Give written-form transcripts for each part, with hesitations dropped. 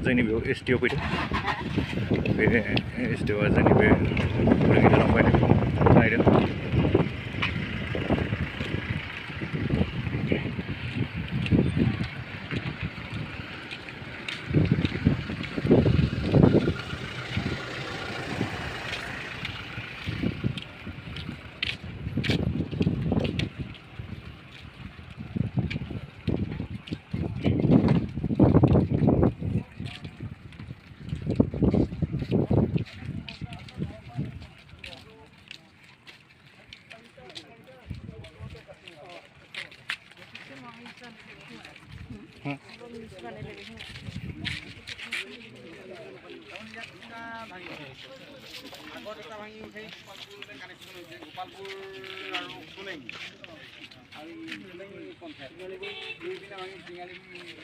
जोंनि बेयाव एसटिअ फैदों बे एसटिअआ जोंनि बे फोरोंगिरि लांबाय नायदों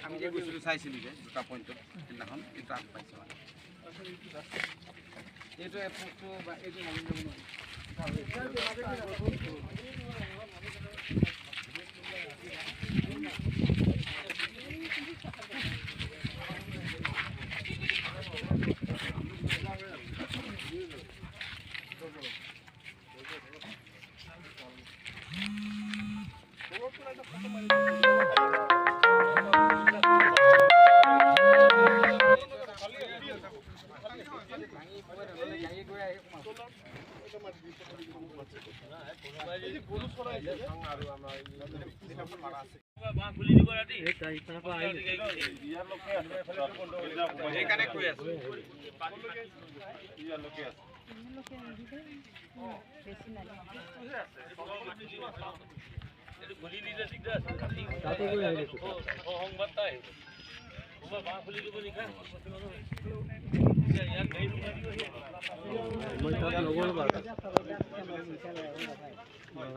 আমি যে গৈছিলোঁ চাইছিলোঁ যে দুটা পইণ্টত সেইদিনাখন এইটো আগ পাইছোঁ এইটো এপটো বা এইটো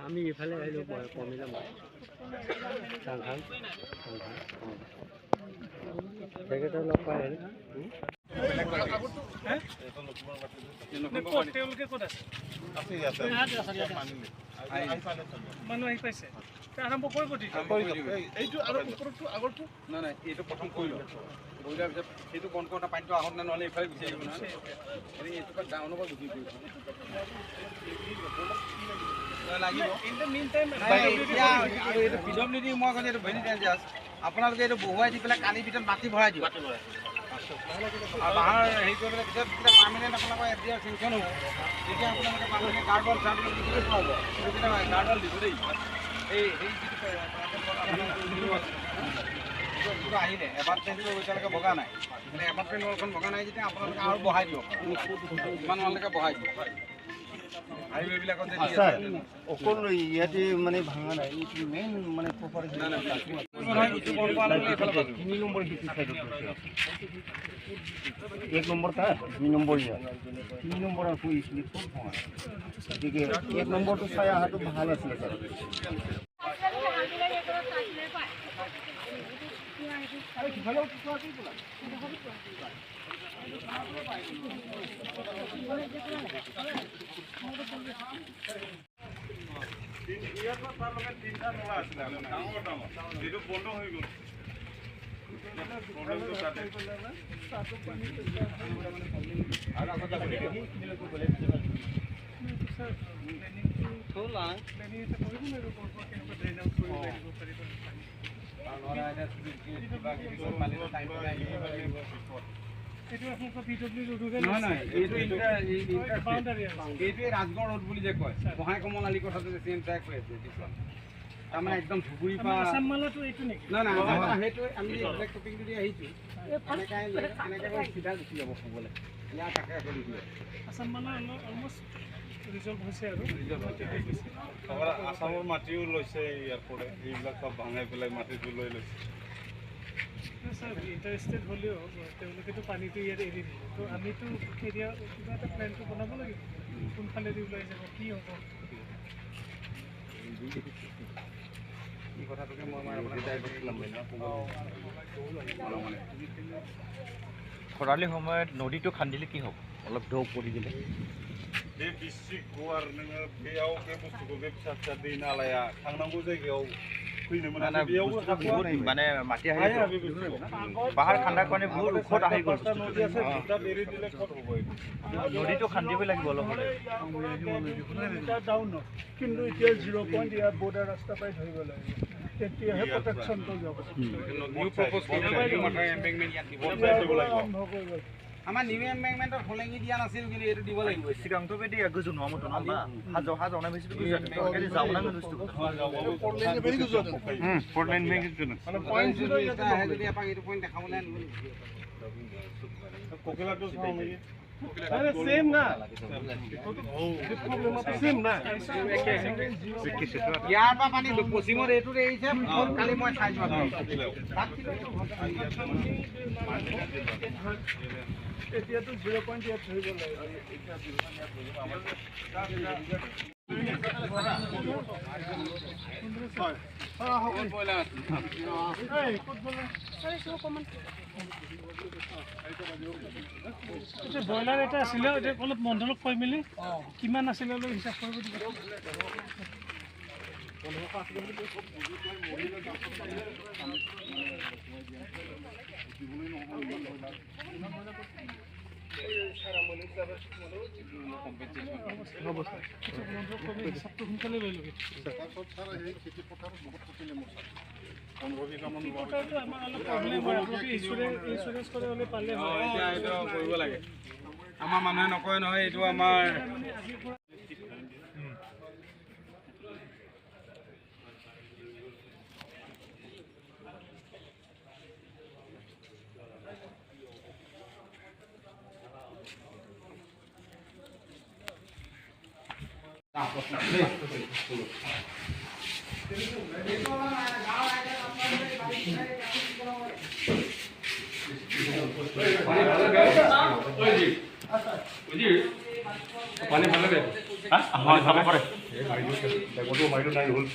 আমি ইফালে আহিলোঁ কমিলাম তেখেতক লগ পাই মানুহ আহি পাইছে আৰম্ভ কৰিব এইটো আৰু ওপৰতো আগৰটো নাই নাই এইটো প্ৰথম কৰিলোঁ কৰিলাৰ পিছত সেইটো কণ কণটা পানীটো আহত নাই নহ'লে এইফালে গুচি আহিব নহয় এইটো পৰা ডাউনৰ পৰা গুচি পৰিব লাগিব এইটো পিডব্লিউডি মই কৈছোঁ এইটো ভেৰি ডেঞ্জাৰাছ আপোনালোকে এইটো বহুৱাই দি পেলাই কালিৰ ভিতৰত মাটি ভৰাই দিব আৰু বাঁহৰ হেৰি কৰি পেলাই ভিতৰত পাৰ্মানেণ্ট আপোনালোকৰ এফডিআৰ চেংচন হ'ব তেতিয়া আপোনালোকে পাৰ্মানেণ্ট গাৰ্ডৱাল চাৰ্ডৱাল দিবলৈ পাব সেইটো গাৰ্ডৱাল দিব দেই এই যিটো আহিলে এপাৰ্টমেণ্টটো এতিয়ালৈকে ভগা নাই এপাৰ্টমেণ্ট ৱালখন ভগা নাই যেতিয়া আপোনালোকে আৰু বঢ়াই দিয়ক ইমান মানলৈকে বঢ়াই দিয়ক অকল ইয়াতে মানে ভাঙা নাই মেইন মানে एक नंबर था 2 नंबर या 3 नंबर आपको इसलिए खूब भागा देखिए 1 नंबर तो छाया हाथ तो भाला से सर राजगढ़ रोड বুলি যে কয় মহাই কমল আলী কথাটো যে চেম ট্ৰেক হৈ আছে তাৰমানে একদম ধুবুৰী পা আসামমালাটো এইটো নেকি না না সেইটো আমি ব্লেক টপিং দি আহিছো এনেকৈ সিধা গুচি যাব ক'বলৈ ইয়াত তাকে কৰি দিয়ে আসামমালা অলমোষ্ট ৰিজল্ভ হৈছে আৰু আসামৰ মাটিও লৈছে ইয়াৰ পৰা এইবিলাক সব ভাঙাই পেলাই মাটিটো লৈ লৈছে স্যাৰ ইন্টাৰেস্টেড হলেও তেওঁলোকেতো পানীটো ইয়াত এৰি দিব তো আমিতো এৰিয়া কিবা এটা প্লেনটো বনাব লাগিব কোনফালেদি ওলাই যাব কি হ'ব এই কথাটোকে মই খৰালি সময়ত নদীটো খান্দিলে কি হ'ব অলপ ঢৌ পৰি দিলে बे डिस्ट्रिक्ट गुवार नोङो बेयाव बे बुस्थुखौ बे फिसा फिसा दै नालाया थांनांगौ जायगायाव বহুত মানে মাটি আহি পাহাৰ ঠাণ্ডা কাৰণে বহুত ওখত আহি গ'ল নদীটো খান্দিবই লাগিব অলপ কিন্তু এতিয়া 0 ইয়াৰ বৰ্ডাৰ ৰাস্তা পাই ধৰিব লাগিব তেতিয়াহে প্ৰটেকশ্যনটো যাব নিউ প্ৰপ'জ আমাৰ নিউ এমেণ্ডমেণ্টত হোলেঙি দিয়া নাছিল কিন্তু এইটো দিব লাগিব सिगांथ' बेदि गोजौ नङामोन नङा हाजो हाजोआवनो बेसे गोजौ बेदि जावनांगोन बुस्थुखौ ফ'ৰলাইন বেংক মানে পইণ্ট যদি এটা আহে যদি এপাক এইটো পইণ্ট দেখাবলৈ আনিব কোকিলাটো চাওঁ নেকি सेम ना सेम ना ইয়াৰ পৰা পানী পশ্চিমত এইটোত এৰিছে কালি মই চাইছোঁ এতিয়াতো 0 ইয়াত ধৰিব লাগিব ব্ৰইলাৰ এটা আছিলে অলপ মণ্ডলক কৈ মেলি কিমান আছিলে অলপ হিচাপ কৰিব দিব সোনকালে লৈ ল'বি ইঞ্চুৰেঞ্চ কৰি হ'লে পালে এতিয়া এইটো কৰিব লাগে আমাৰ মানুহে নকয় নহয় এইটো আমাৰ পানী ভালে দে হয় ভালে কৰে বেগটো মাৰিটো নাই হ'ল